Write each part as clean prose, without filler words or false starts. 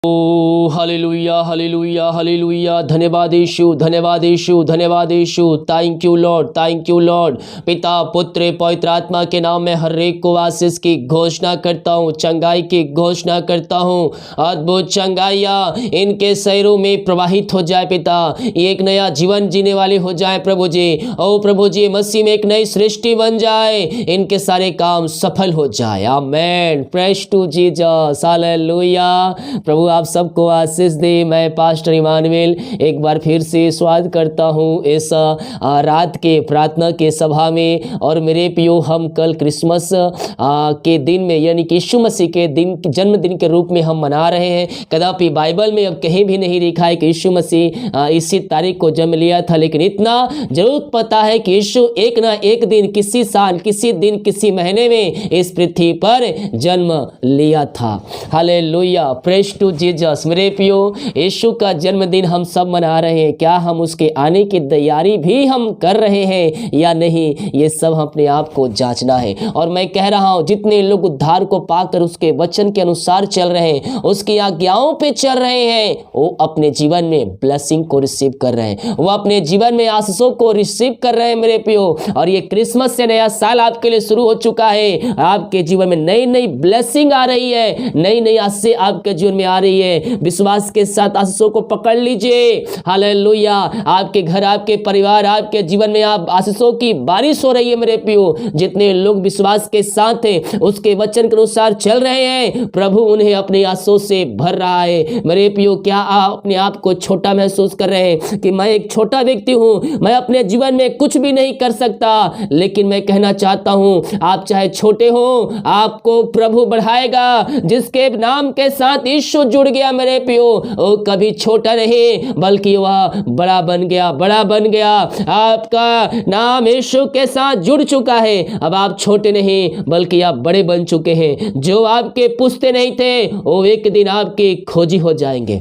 ओ hallelujah hallelujah hallelujah. धन्यवाद यीशु, धन्यवाद यीशु, धन्यवाद Yeshu. Thank you lord, thank you lord. पिता पुत्र पवित्र आत्मा के नाम में हर एक को आशीष की घोषणा करता हूँ, चंगाई की घोषणा करता हूँ। अद्भुत चंगाइयाँ इनके शरीरों में प्रवाहित हो जाए पिता, ये एक नया जीवन जीने वाले हो जाए प्रभु जी। ओ प्रभु जी, मसीह में एक नई सृष्टि बन जाए, इनके सारे काम सफल हो जाए। आमेन। प्रेज टू जीसस, हालेलुया। प्रभु आप सबको आशीष दे। मैं पास्टर इमानुएल एक बार फिर से स्वागत करता हूँ इस रात के प्रार्थना के सभा में। और मेरे प्रियो, हम कल क्रिसमस के दिन में यानी कि यीशु मसीह के दिन, जन्मदिन के रूप में हम मना रहे हैं। कदापि बाइबल में अब कहीं भी नहीं लिखा है कि यीशु मसीह इसी तारीख को जन्म लिया था, लेकिन इतना जरूर पता है कि यीशु एक ना एक दिन, किसी साल, किसी दिन, किसी महीने में इस पृथ्वी पर जन्म लिया था। Hallelujah, praise to Jesus. मेरे प्रियो, यीशु का जन्मदिन हम सब मना रहे हैं। क्या हम उसके आने की तैयारी भी हम कर रहे हैं या नहीं, ये सब अपने आप को जांचना है। और मैं कह रहा हूं, जितने लोग उद्धार को पाकर उसके वचन के अनुसार चल रहे हैं, उसकी आज्ञाओं पे चल रहे हैं, वो अपने जीवन में ब्लेसिंग को रिसीव कर रहे हैं, वो अपने जीवन में आशीषों को रिसीव कर रहे हैं मेरे प्रियो। और ये क्रिसमस से नया साल आपके लिए शुरू हो चुका है। आपके जीवन में नई नई ब्लेसिंग आ रही है, नई नई आशीष आपके जीवन में आ रही है। विश्वास के साथ आशीषों को पकड़ लीजिए। हालेलुया। आपके घर, आपके परिवार, आपके जीवन में आप आशीषों की बारिश हो रही है मेरे प्रियो। जितने लोग विश्वास के साथ हैं, उसके वचन के अनुसार चल रहे हैं, प्रभु उन्हें अपनी आशीषों से भर रहा है मेरे प्रियो। क्या आप अपने आप को छोटा महसूस कर रहे हैं कि मैं एक छोटा व्यक्ति हूं, मैं अपने जीवन में कुछ भी नहीं कर सकता? लेकिन मैं कहना चाहता हूं, आप चाहे छोटे हो, आपको प्रभु बढ़ाएगा। जिसके नाम के साथ यीशु जुड़ गया मेरे प्रियो, वो कभी छोटा नहीं बल्कि वह बड़ा बन गया, बड़ा बन गया। आपका नाम यीशु के साथ जुड़ चुका है। अब आप छोटे नहीं बल्कि आप बड़े बन चुके हैं। जो आपके पूछते नहीं थे, वो एक दिन आपके खोजी हो जाएंगे।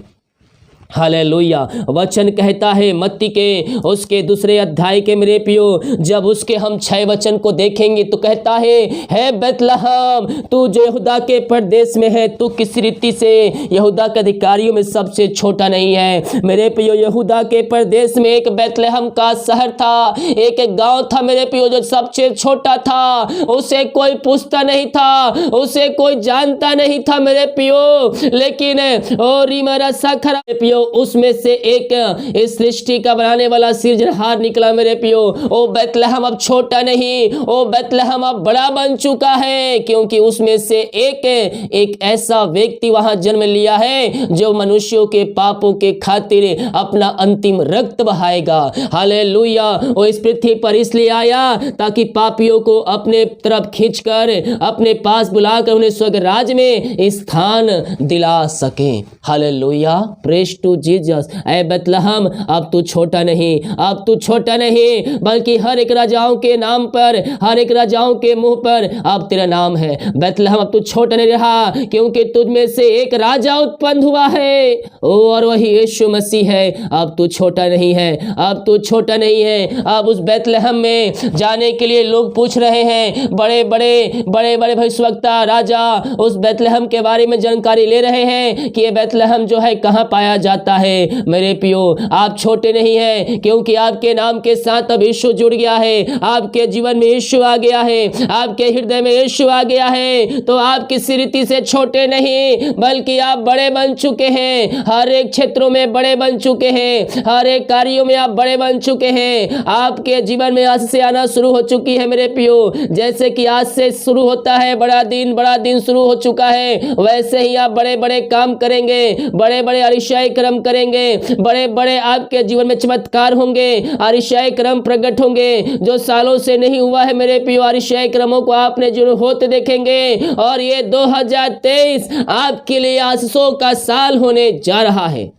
हालेलुया। वचन कहता है मत्ती के उसके दूसरे अध्याय के मेरे प्रियो, जब उसके हम 6 वचन को देखेंगे तो कहता है बैतलहम, तू जो यहूदा के प्रदेश में है, तू किस रीति से यहूदा के अधिकारियों में सबसे छोटा नहीं है। मेरे प्रियो, यहूदा के प्रदेश में एक बैतलहम का शहर था, एक गांव था मेरे प्रियो, जो सबसे छोटा था। उसे कोई पूछता नहीं था, उसे कोई जानता नहीं था मेरे प्रियो। लेकिन ओ रीमरा सखरा प्रियो, उसमें से एक इस सृष्टि का बनाने वाला सृजनहार निकला मेरे प्रियो। ओ बैतलहम अब छोटा नहीं, ओ बैतलहम अब बड़ा बन चुका है, क्योंकि उसमें से एक ऐसा व्यक्ति वहां जन्म लिया है जो मनुष्यों के पापों के खातिर अपना अंतिम रक्त बहाएगा। हालेलुया। वो इस पृथ्वी पर इसलिए आया ताकि पापियों को अपने तरफ खींचकर अपने पास बुलाकर उन्हें स्वर्ग राज्य में स्थान दिला सके। हालेलुया। Praise to Jesus. ऐ बैतलहम, अब तू छोटा नहीं, अब तू छोटा नहीं, बल्कि हर एक राजाओं के नाम पर, हर एक राजाओं के मुंह पर अब तेरा नाम है। बैतलहम, अब तू छोटा नहीं रहा, क्योंकि तुझ में से एक राजा उत्पन्न हुआ है, और वही यीशु मसीह है। अब तू छोटा नहीं है, अब तू छोटा नहीं है। अब उस बैतलहम में जाने के लिए लोग पूछ रहे हैं, बड़े बड़े भविष्यवक्ता, राजा उस बैतलहम के बारे में जानकारी ले रहे हैं कि ये बैतलहम जो है कहां पाया जाता है। मेरे प्रियो, आप छोटे नहीं हैं, क्योंकि आपके नाम के साथ अब यीशु जुड़ गया है। आपके जीवन में यीशु आ गया है, आपके हृदय में यीशु आ गया है, तो आप किसी रीति से छोटे नहीं बल्कि आप बड़े बन चुके हैं। हर एक क्षेत्रों में बड़े बन चुके हैं, हर एक कार्यों में आप बड़े बन चुके हैं। आपके जीवन में आज से आना शुरू हो चुकी है मेरे प्रियो। जैसे कि आज से शुरू होता है बड़ा दिन शुरू हो चुका है, वैसे ही आप बड़े बड़े काम करेंगे, बड़े बड़े अरिशाई क्रम करेंगे, बड़े बड़े आपके जीवन में चमत्कार होंगे, अरिशाई क्रम प्रकट होंगे जो सालों से नहीं हुआ है मेरे प्रियो। अरिशाई क्रमों को आपने जो होते देखेंगे, और ये 2023 आपके लिए आशीषों का साल होने जा रहा है।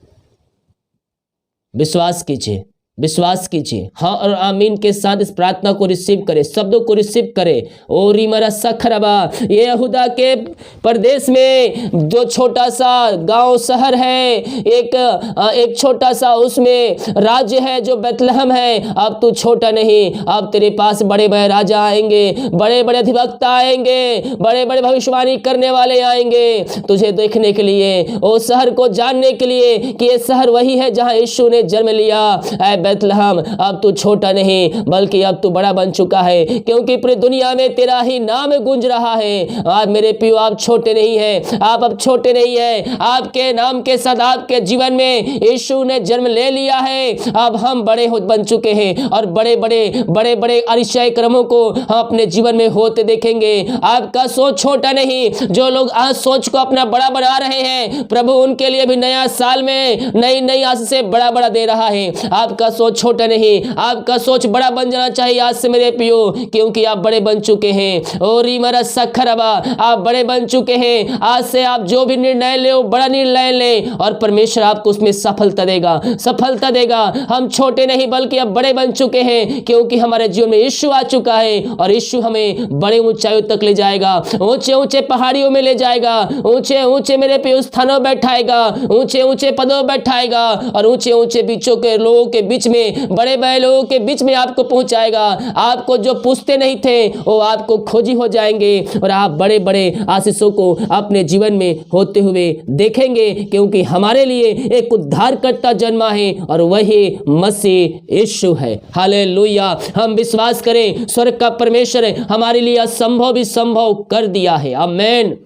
विश्वास कीजिए, विश्वास कीजिए, हाँ और आमीन के साथ इस प्रार्थना को रिसीव करें, शब्दों को रिसीव करें। ओ रीमरा सखरबा, ये यहूदा के प्रदेश में जो छोटा सा गांव शहर है, एक छोटा सा उसमें राज्य है जो बेतलहम है, अब तू छोटा नहीं, अब तेरे पास बड़े बड़े राजा आएंगे, बड़े बड़े अधिवक्ता आएंगे, बड़े बड़े भविष्यवाणी करने वाले आएंगे तुझे देखने के लिए, ओ शहर को जानने के लिए कि ये शहर वही है जहां यीशु ने जन्म लिया। ऐ बेतलहम, अब तू छोटा नहीं बल्कि अब तू बड़ा बन चुका है, क्योंकि पूरी दुनिया में तेरा ही नाम गूंज रहा है। आज मेरे प्रियो, आप छोटे नहीं हैं, आप अब छोटे नहीं हैं, आपके नाम के साथ आपके जीवन में यीशु ने जन्म ले लिया है। अब हम बड़े बन चुके हैं और बड़े बड़े अतिशय क्रमों को हम अपने जीवन में होते देखेंगे। आपका सोच छोटा नहीं, जो लोग आज सोच को अपना बड़ा बना रहे हैं, प्रभु उनके लिए भी नया साल में नई आस से बड़ा दे रहा है। आपका सोच छोटा नहीं, आपका सोच बड़ा बन जाना चाहिए आज से मेरे प्रियो, क्योंकि आप बड़े बन चुके हैं। और रीमरा सखरबा, आप बड़े बन चुके हैं। आज से आप जो भी निर्णय ले बड़ा निर्णय ले और परमेश्वर आपको उसमें सफलता देगा। हम छोटे नहीं बल्कि अब बड़े बन चुके हैं, क्योंकि हमारे जीवन में यीशु आ चुका है और यीशु हमें बड़े ऊंचाइयों तक ले जाएगा, ऊंचे पहाड़ियों में ले जाएगा, ऊंचे मेरे प्रियो स्थानों बैठाएगा, ऊंचे पदों बैठाएगा और ऊंचे बीचों के लोगों के बीच में, बड़े लोगों के बीच में आपको पहुंचाएगा। आपको जो पूछते नहीं थे वो आपको खोजी हो जाएंगे और आप बड़े आशीषों को अपने जीवन में होते हुए देखेंगे, क्योंकि हमारे लिए एक उद्धारकर्ता जन्मा है और वही मसीह यीशु है। हालेलुया। हम विश्वास करें, स्वर्ग का परमेश्वर हमारे लिए असंभव भी संभव कर दिया है। आमीन।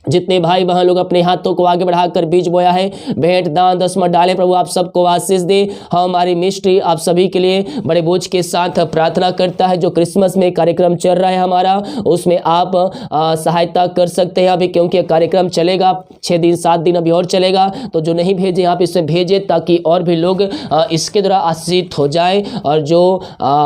जितने भाई बहन लोग अपने हाथों को आगे बढ़ाकर बीज बोया है, भेंट दान दसमत डालें, प्रभु आप सबको आशीष दे। हमारी मिनिस्ट्री आप सभी के लिए बड़े बोझ के साथ प्रार्थना करता है। जो क्रिसमस में कार्यक्रम चल रहा है हमारा, उसमें आप सहायता कर सकते हैं अभी, क्योंकि कार्यक्रम चलेगा 6 दिन 7 दिन अभी और चलेगा। तो जो नहीं भेजे आप इसे भेजें, ताकि और भी लोग इसके द्वारा आशीषित हो जाए। और जो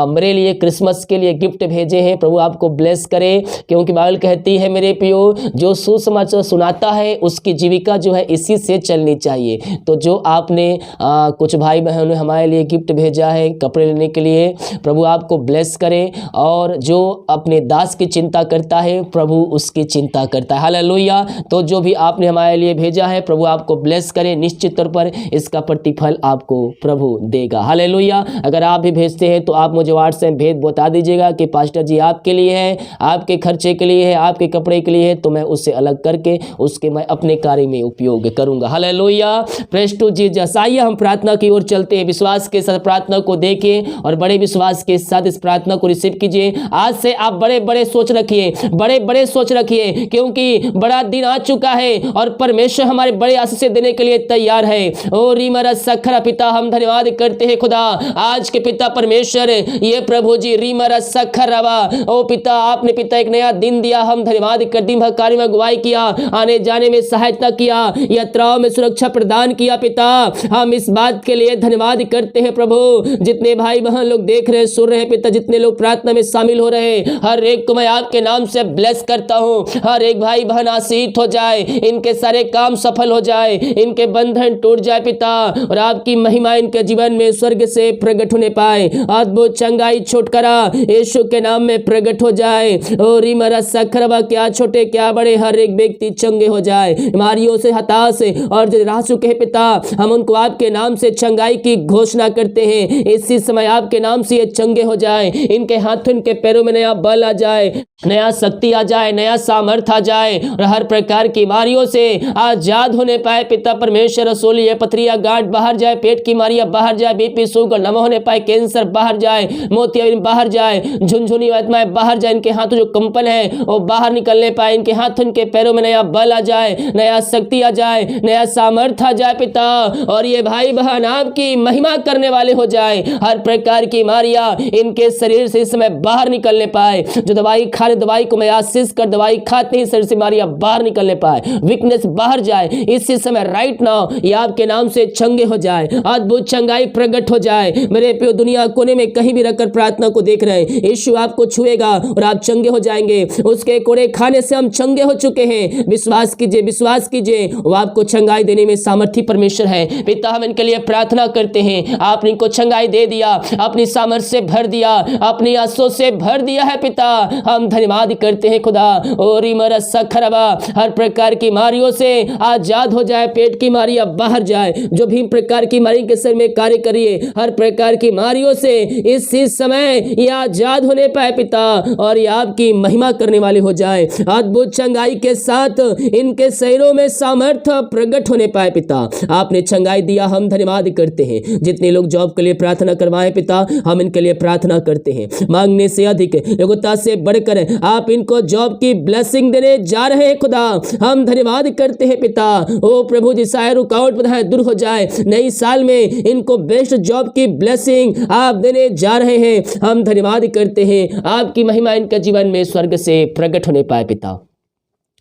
मेरे लिए क्रिसमस के लिए गिफ्ट भेजे हैं, प्रभु आपको ब्लेस करे, क्योंकि बाइबल कहती है मेरे प्रियो, जो सुसमाचार सुनाता है उसकी जीविका जो है इसी से चलनी चाहिए। तो जो आपने कुछ भाई बहनों ने हमारे लिए गिफ्ट भेजा है कपड़े लेने के लिए, प्रभु आपको ब्लेस करे। और जो अपने दास की चिंता करता है, प्रभु उसकी चिंता करता है। हालेलुया। तो जो भी आपने हमारे लिए भेजा है, प्रभु आपको ब्लेस करे। निश्चित तौर पर इसका प्रतिफल आपको प्रभु देगा। हालेलुया। अगर आप भी भेजते हैं तो आप मुझे व्हाट्सएप भेज बता दीजिएगा कि पास्टर जी आपके लिए है, आपके खर्चे के लिए है, आपके कपड़े के लिए है, तो मैं उससे अलग करके उसके मैं अपने कार्य में उपयोग करूंगा। हालेलुया। Praise to Jesus. आइए हम प्रार्थना की ओर चलते हैं। विश्वास के साथ प्रार्थना को देखें और बड़े विश्वास के साथ इस प्रार्थना को रिसीव कीजिए। आज से आप बड़े सोच रखिए, बड़े सोच रखिए, क्योंकि बड़ा दिन आ चुका है और परमेश्वर हमारे बड़े आशीष देने के लिए तैयार है। ओ रीमरा सखरा, पिता हम धन्यवाद करते हैं खुदा आज के पिता परमेश्वर, ये प्रभु जी रीमरा सखरवा, ओ पिता आपने पिता एक नया दिन दिया, हम धन्यवाद कर दिन भर कार्य में अगुवाई किया, आने जाने में सहायता किया, यात्राओं में सुरक्षा प्रदान किया। पिता हम इस बात के लिए धन्यवाद करते हैं प्रभु। जितने भाई बहन लोग देख रहे सुन रहे पिता, जितने लोग प्रार्थना में शामिल हो रहे, हर एक को मैं आपके नाम से ब्लेस करता हूँ। हर एक भाई बहन आशीषित हो जाए, इनके सारे काम सफल हो जाए, इनके बंधन टूट जाए पिता, और आपकी महिमा इनके जीवन में स्वर्ग से प्रकट होने पाए। अद्भुत चंगाई छुटकारा यीशु के नाम में प्रकट हो जाए। और रीमरा सखरवा, क्या छोटे क्या बड़े हर एक व्यक्ति चंगे हो जाए, बीमारियों से हताश और जो रह चुके हैं पिता, हम उनको आपके नाम से चंगाई की घोषणा करते हैं। इसी समय आपके नाम से ये चंगे हो जाए, इनके हाथों इनके पैरों में नया बल आ जाए, नया शक्ति आ जाए, नया सामर्थ आ जाए और हर प्रकार की बीमारियों से आजाद होने पाए पिता परमेश्वर। रसोली पथरिया गांठ बाहर जाए, पेट की बीमारियां बाहर जाए, बीपी शुगर नम होने पाए, कैंसर बाहर जाए, मोतियाबिंद बाहर जाए, झुनझुनी आत्माएं बाहर जाए, इनके हाथों जो कंपन है वो बाहर निकलने पाए, इनके हाथों इनके पैरों में नया बल आ जाए, नया शक्ति आ जाए, नया सामर्थ आ जाए पिता। और ये भाई बहन आपकी महिमा करने वाले हो जाए, हर प्रकार की बीमारियां इनके शरीर से इस समय बाहर निकलने पाए। जो दवाई खा रहे दवाई को मैं आशीष कर, दवाई खाते ही शरीर से बीमारियां बाहर निकलने पाए, वीकनेस बाहर जाए इसी समय राइट नाउ, ये आपके नाम से चंगे हो जाए, अद्भुत चंगाई प्रकट हो जाए। मेरे प्रिय दुनिया कोने में कहीं भी रखकर प्रार्थना को देख रहे हैं, यीशु आपको छुएगा और आप चंगे हो जाएंगे। उसके कोड़े खाने से हम चंगे हो चुके हैं, विश्वास कीजिए, विश्वास कीजिए, वो आपको चंगाई देने में सामर्थ्य परमेश्वर है। पिता हम इनके लिए प्रार्थना करते हैं, आपने इनको चंगाई दे दिया, अपनी सामर्थ्य से भर दिया, अपनी आंसू से भर दिया है पिता। हम धन्यवाद करते हैं खुदा। ओरी मरा सखरबा, हर प्रकार की बीमारियों से आजाद हो जाए, पेट की बीमारी अब बाहर जाए, जो भी प्रकार की बीमारी के सर में कार्य करिए, हर प्रकार की बीमारियों से इस समय ये आजाद होने पाए पिता, और ये आपकी महिमा करने वाले हो जाए। अद्भुत चंगाई के साथ इनके शरीरों में सामर्थ्य प्रकट होने पाए पिता। आपने चंगाई दिया, हम धन्यवाद करते हैं। जितने लोग जॉब के लिए प्रार्थना करवाएं पिता, हम इनके लिए प्रार्थना करते हैं। मांगने से अधिक, योग्यता से बढ़कर आप इनको जॉब की ब्लेसिंग देने जा रहे हैं खुदा। हम धन्यवाद करते हैं पिता। ओ प्रभु जी, सारे रुकावट बाधाएं दूर हो जाए, नई साल में इनको बेस्ट जॉब की ब्लेसिंग आप देने जा रहे हैं। हम धन्यवाद करते हैं, आपकी महिमा इनके जीवन में स्वर्ग से प्रकट होने पाए पिता।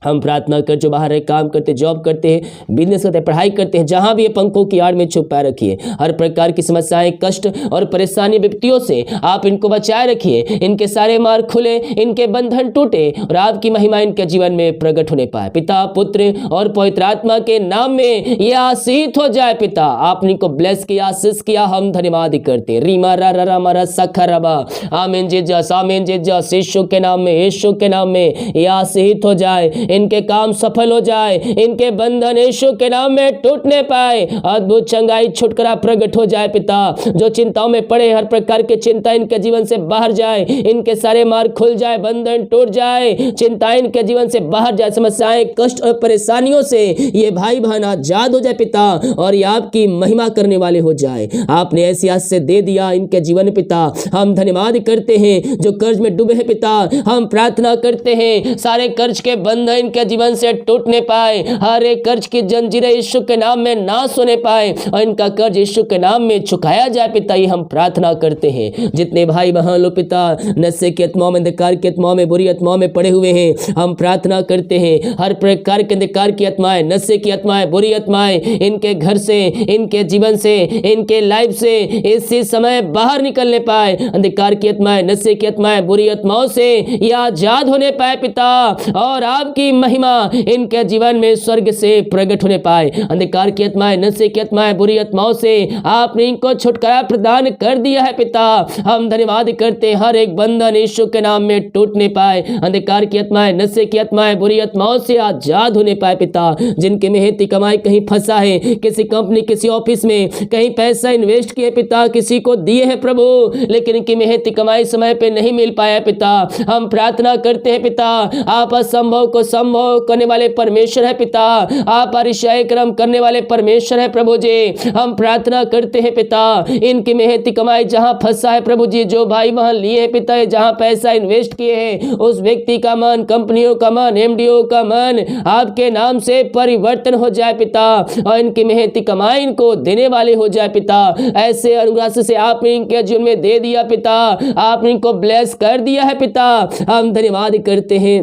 हम प्रार्थना कर, जो बाहर है, काम करते, जॉब करते हैं, बिजनेस करते हैं, पढ़ाई करते हैं, जहां भी ये पंखों की आड़ में छुपाए रखिए। हर प्रकार की समस्याएं, कष्ट और परेशानी, विपत्तियों से आप इनको बचाए रखिए। इनके सारे मार्ग खुले, इनके बंधन टूटे और आपकी महिमा इनके जीवन में प्रकट होने पाए पिता, पुत्र और पवित्र आत्मा के नाम में यह आशीष हो जाए पिता। आपने इनको ब्लेस किया, आशीष किया, हम धन्यवाद करते हैं। रीमा रा रा मरा सखरबा, आमीन जीसस, आमीन जीसस, यीशु के नाम में, यीशु के नाम में यह आशीष हो जाए, इनके काम सफल हो जाए, इनके बंधन यीशु के नाम में टूटने पाए, अद्भुत चंगाई, छुटकारा प्रकट हो जाए पिता। जो चिंताओं में पड़े, हर प्रकार की चिंता इनके जीवन से बाहर जाए, इनके सारे मार्ग खुल जाए, बंधन टूट जाए, चिंताएं इनके जीवन से बाहर जाए, समस्याएं, कष्ट और परेशानियों से ये भाई बहन आजाद हो जाए पिता, और ये आपकी महिमा करने वाले हो जाए। आपने ऐसी आस से दे दिया इनके जीवन पिता। हम धन्यवाद करते हैं। जो कर्ज में डूबे हैं पिता, हम प्रार्थना करते हैं, सारे कर्ज के बंधन इनके जीवन से टूटने पाए, हर एक कर्ज की जंजीरें यीशु के नाम में नाश होने पाए, और इनका कर्ज यीशु के नाम में चुकाया जाए पिता। ये हम प्रार्थना करते हैं। जितने भाई बहन लोग पिता नशे की आत्माओं में, अंधकार की आत्माओं में, बुरी आत्माओं में पड़े हुए हैं, हम प्रार्थना करते हैं, हर प्रकार के अंधकार की आत्माएं, नशे की आत्माएं, बुरी आत्माएं इनके घर से, इनके जीवन से, इनके लाइफ से इसी समय बाहर निकलने पाए। अंधकार की आत्माएं, नशे की आत्माएं, बुरी आत्माओं से ये आजाद होने पाए पिता, और आपकी महिमा इनके जीवन में स्वर्ग से प्रकट होने पाए। अंधकार की आत्माएं, नशे की आत्माएं, बुरी आत्माओं से आपने इनको छुटकारा प्रदान कर दिया है पिता। हम धन्यवाद करते हैं, हर एक बंधन यीशु के नाम में टूटने पाए, अंधकार की आत्माएं, नशे की आत्माएं, बुरी आत्माओं से आजाद होने पाए पिता। जिनके मेहनती कमाई कहीं फंसा है, किसी कंपनी, किसी ऑफिस में कहीं पैसा इन्वेस्ट किए पिता, किसी को दिए हैं प्रभु, लेकिन इनकी मेहनती कमाई समय पे नहीं मिल पाया पिता। हम प्रार्थना करते हैं पिता, आप असंभव को संभव करने वाले परमेश्वर है पिता, आप अतिशय कर्म करने वाले परमेश्वर है प्रभु जी। हम प्रार्थना करते हैं पिता, इनकी मेहनती कमाई जहां फंसा है प्रभु जी, जो भाई वहां लिए हैं पिता, जहां पैसा इन्वेस्ट किए हैं, उस व्यक्ति का मन, कंपनियों का मन, एमडीओ का मन आपके नाम से परिवर्तन हो जाए पिता, और इनकी मेहनती कमाई इनको देने वाले हो जाए पिता। ऐसे अनुग्रह से आपने इनके जीवन में दे दिया पिता, आपने इनको ब्लेस कर दिया है पिता। हम धन्यवाद करते हैं।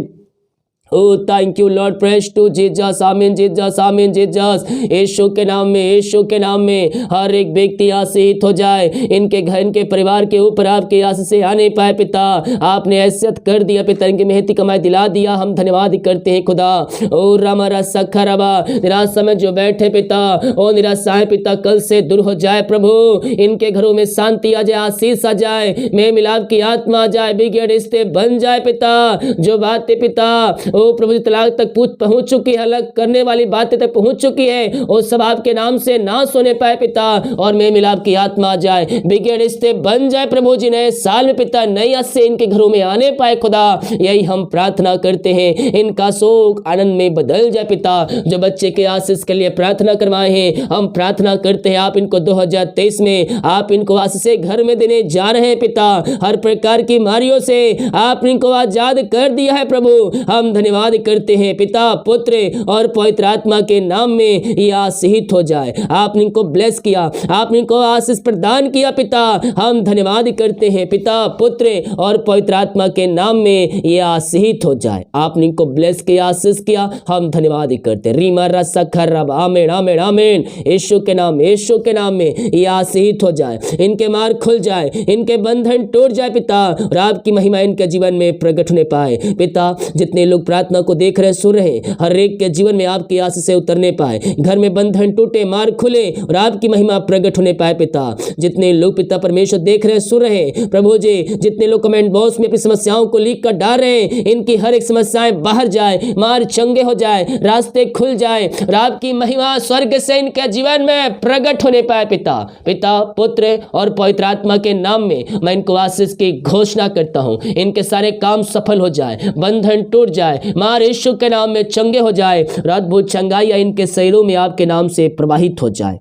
Oh, thank you Lord, praise to Jesus, आमीन जीसस, आमीन जीसस। यीशु के नाम में, यीशु के नाम में हर एक व्यक्ति आशीष हो जाए, इनके घर, इनके परिवार के ऊपर आपके आशीष से आने पाए पिता। आपने ऐसियत कर दिया पिता, इनकी मेहनती कमाई दिला दिया, हम धन्यवाद करते हैं खुदा। ओ रामा सखरबा, निराशा में जो बैठे पिता, ओ निराशाएं पिता कल से दूर हो जाए प्रभु, इनके घरों में शांति आ जाए, आशीष आ जाए, मेल मिलाप की आत्मा आ जाए, बिगड़े रिश्ते बन जाए पिता। जो बातें पिता ओ प्रभु तलाक तक पहुंच चुकी है, अलग करने वाली बातें तक पहुंच चुकी है, वो सब आपके नाम से नाश होने पाए पिता, और मेल मिलाप की आत्मा आ जाए, बिगड़े रिश्ते बन जाए प्रभु जी। नए साल में पिता नई आस से इनके घरों में आने पाए खुदा, यही हम प्रार्थना करते हैं। इनका शोक आनंद में बदल जाए पिता। जो बच्चे के आशीष के लिए प्रार्थना करवाए हैं, हम प्रार्थना करते हैं आप इनको 2023 में आप इनको आशीष से घर में देने जा रहे हैं पिता। हर प्रकार की बीमारियों से आपने इनको आजाद कर दिया है प्रभु। हम धन्यवाद करते हैं पिता, पुत्र और पवित्र आत्मा के नाम में यह आशीष हो जाए। आपने इनको ब्लेस किया, आपने इनको आशीष प्रदान किया पिता। हम धन्यवाद करते हैं पिता, पुत्र और पवित्र आत्मा के नाम में यह आशीष हो जाए। आपने इनको ब्लेस किया, आशीष किया, हम धन्यवाद करते हैं। रीमा रसा खर्रब, आमीन आमीन आमीन। यीशु के नाम, यीशु के नाम में यह आशीष हो जाए, इनके मार्ग खुल जाए, इनके बंधन टूट जाए पिता, और आपकी महिमा इनके जीवन में प्रकट होने पाए पिता। जितने लोग प्रार्थना को देख रहे सुन रहे, हर एक के जीवन में आपकी आशीषें उतरने पाए, घर में बंधन टूटे, मार्ग खुले और आपकी महिमा प्रकट होने पाए पिता। जितने लोग पिता परमेश्वर देख रहे सुन रहे प्रभु जी, जितने लोग कमेंट बॉक्स में अपनी समस्याओं को लिख कर डाल रहे हैं, इनकी हर एक समस्याएं बाहर जाए, मार चंगे हो जाए, रास्ते खुल जाए और आपकी महिमा स्वर्ग से इनके जीवन में प्रकट होने पाए पिता। पिता, पुत्र और पवित्र आत्मा के नाम में मैं इनको आशीष की घोषणा करता हूं। इनके सारे काम सफल हो जाए, बंधन टूट जाए, मार यीशु के नाम में चंगे हो जाए, अद्भुत चंगाई इनके शरीरों में आपके नाम से प्रवाहित हो जाए।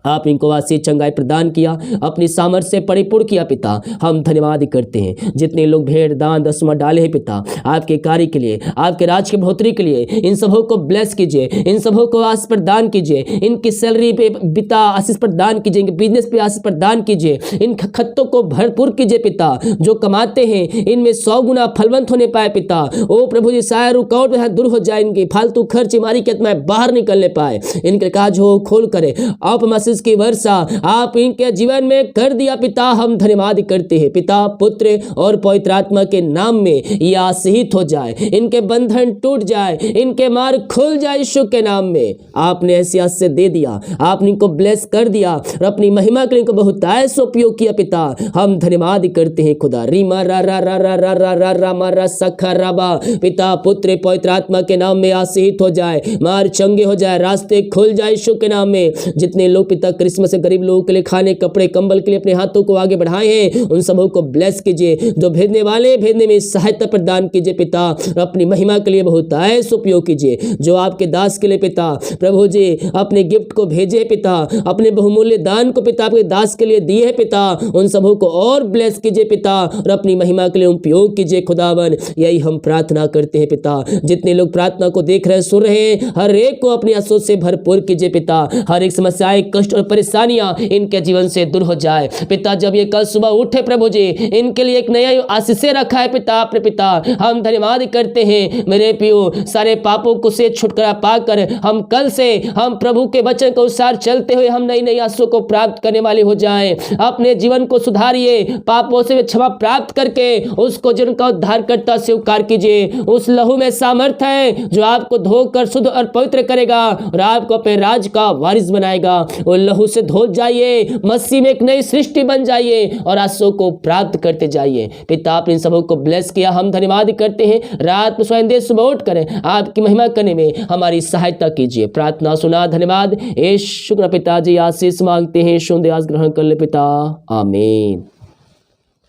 आप इनको आशीष चंगाई प्रदान किया, अपनी सामर्थ्य से परिपूर्ण किया पिता। हम धन्यवाद करते हैं। जितने लोग भेड़ दान दसवां डाले हैं पिता, आपके कार्य के लिए, आपके राज की बढ़ोतरी के लिए, इन सबों को ब्लेस कीजिए, इन सबों को आशीष प्रदान कीजिए, इनकी सैलरी पे पिता आशीष प्रदान कीजिए, इनके बिजनेस पे आशीष प्रदान कीजिए, इन खत्तों को भरपूर कीजिए पिता। जो कमाते हैं इनमें 100 गुना फलवंत होने पाए पिता। ओ प्रभु जी, सारे रुकावट दूर हो जाए, इनकी फालतू खर्च बीमारी के आत्माएं बाहर निकलने पाए, इनके काज हो खोल करे। आप की वर्षा आप इनके जीवन में कर दिया पिता। हम धन्यवाद करते हैं पिता, पुत्र और पवित्र आत्मा के नाम में ये आशीषित हो जाए, इनके बंधन टूट जाए, इनके मार्ग खुल जाए यीशु के नाम में। आपने ऐसी आशीष दे दिया, आपने इनको ब्लेस कर दिया और अपनी महिमा के लिए इनको बहुत ऐसा उपयोग किया पिता। हम धन्यवाद करते हैं खुदा। रीमा रा रा रा रा रा रा रा रा मा रा सखा राबा। पिता, पुत्र, पवित्र आत्मा के नाम में आशीषित हो जाए, मार चंगे हो जाए, रास्ते खुल जाए यीशु के नाम में। जितने लोग पिता क्रिसमस से गरीब लोगों के लिए खाने, कपड़े, कंबल के लिए अपने हाथों को आगे बढ़ाए हैं, उन सबों को ब्लेस कीजिए। जो भेजने वाले भेजने में सहायता प्रदान कीजिए पिता, अपनी महिमा के लिए बहुत ऐसा उपयोग कीजिए। जो आपके दास के लिए पिता प्रभु जी अपने गिफ्ट को भेजे पिता, अपने बहुमूल्य दान को पिता आपके दास के लिए दिए पिता, उन सबों को और ब्लेस कीजिए पिता और अपनी महिमा के लिए उपयोग कीजिए खुदावन। यही हम प्रार्थना करते हैं पिता। जितने लोग प्रार्थना को देख रहे सुन रहे हैं, हर एक को अपनी आशीष से भरपूर कीजिए पिता। हर एक समस्याएं, कष्ट और परेशानियां इनके जीवन से दूर हो जाए पिता। जब ये कल सुबह उठे प्रभु जी, इनके लिए एक नया आशीष रखा है पिता आपने पिता। हम धन्यवाद करते हैं मेरे पियो, सारे पापों को से छुटकारा पाकर हम कल से हम प्रभु के वचन के अनुसार चलते हुए हम नई नई आशीषों को प्राप्त करने वाले हो जाएं। अपने जीवन को सुधारिए, पापों से क्षमा प्राप्त करके उसको जीवन का उद्धारकर्ता स्वीकार कीजिए। उस लहू में सामर्थ है जो आपको धोकर शुद्ध और पवित्र करेगा और आपको अपने राज का वारिस बनाएगा। वो लहू से धो जाइए, मसीह में एक नई सृष्टि बन जाइए और आशीषों को प्राप्त करते जाइए पिता। आप इन सबों को ब्लेस किया, हम धन्यवाद करते हैं। रात में स्वयं देश सुबह उठ करें आपकी महिमा करने में हमारी सहायता कीजिए। प्रार्थना सुना, धन्यवाद। ए शुक्र पिताजी, आशीष मांगते हैं, शुद्ध ग्रहण कर ले पिता, आमीन।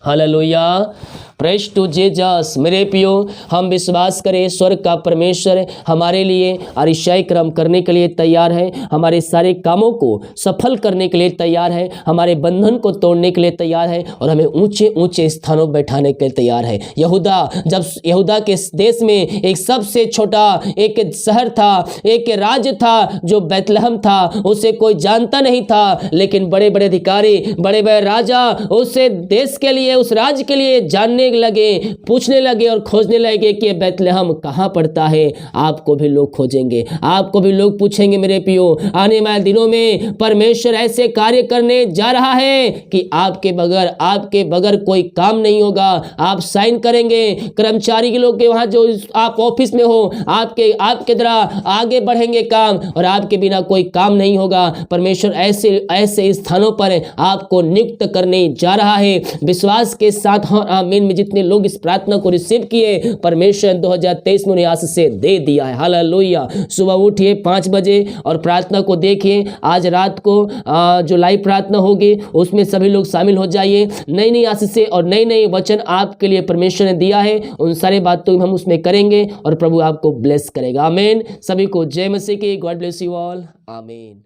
Hallelujah, praise to Jesus. मेरे पियो, हम विश्वास करें स्वर्ग का परमेश्वर हमारे लिए अरिशय क्रम करने के लिए तैयार है, हमारे सारे कामों को सफल करने के लिए तैयार है, हमारे बंधन को तोड़ने के लिए तैयार है और हमें ऊंचे ऊंचे स्थानों पर बैठाने के लिए तैयार है। जब यहूदा के देश में एक सबसे छोटा एक शहर था, एक राज्य था जो बैतलहम था, उसे कोई जानता नहीं था, लेकिन बड़े बड़े अधिकारी, बड़े बड़े राजा उसे देश के लिए, उस राज्य के लिए जानने लगे, पूछने लगे और खोजने लगे कि बैतलहम कहाँ पड़ता है। आपको भी लोग खोजेंगे, आपको भी लोग पूछेंगे मेरे पियो। आने वाले दिनों में परमेश्वर ऐसे कार्य करने जा रहा है कि आपके बगैर कोई काम नहीं होगा। आप साइन करेंगे, कर्मचारी के लोग के वहां जो आप ऑफिस में हो, आपके द्वारा आगे बढ़ेंगे काम और आपके बिना कोई काम नहीं होगा। परमेश्वर ऐसे स्थानों पर आपको नियुक्त करने जा रहा है। विश्वास के साथ और आमीन में जितने लोग इस प्रार्थना को रिसीव किए, परमेश्वर 2023 में उन्हें आशीष से दे दिया है। हालेलुया। सुबह उठिए 5 बजे और प्रार्थना को देखिए। आज रात को जो लाइव प्रार्थना होगी उसमें सभी लोग शामिल हो जाइए। नई नई आशीष से और नई नई वचन आपके लिए परमेश्वर ने दिया है, उन सारे बातों हम उसमें करेंगे और प्रभु आपको ब्लेस करेगा। आमीन। सभी को जय मसीह की। God bless you all. आमीन।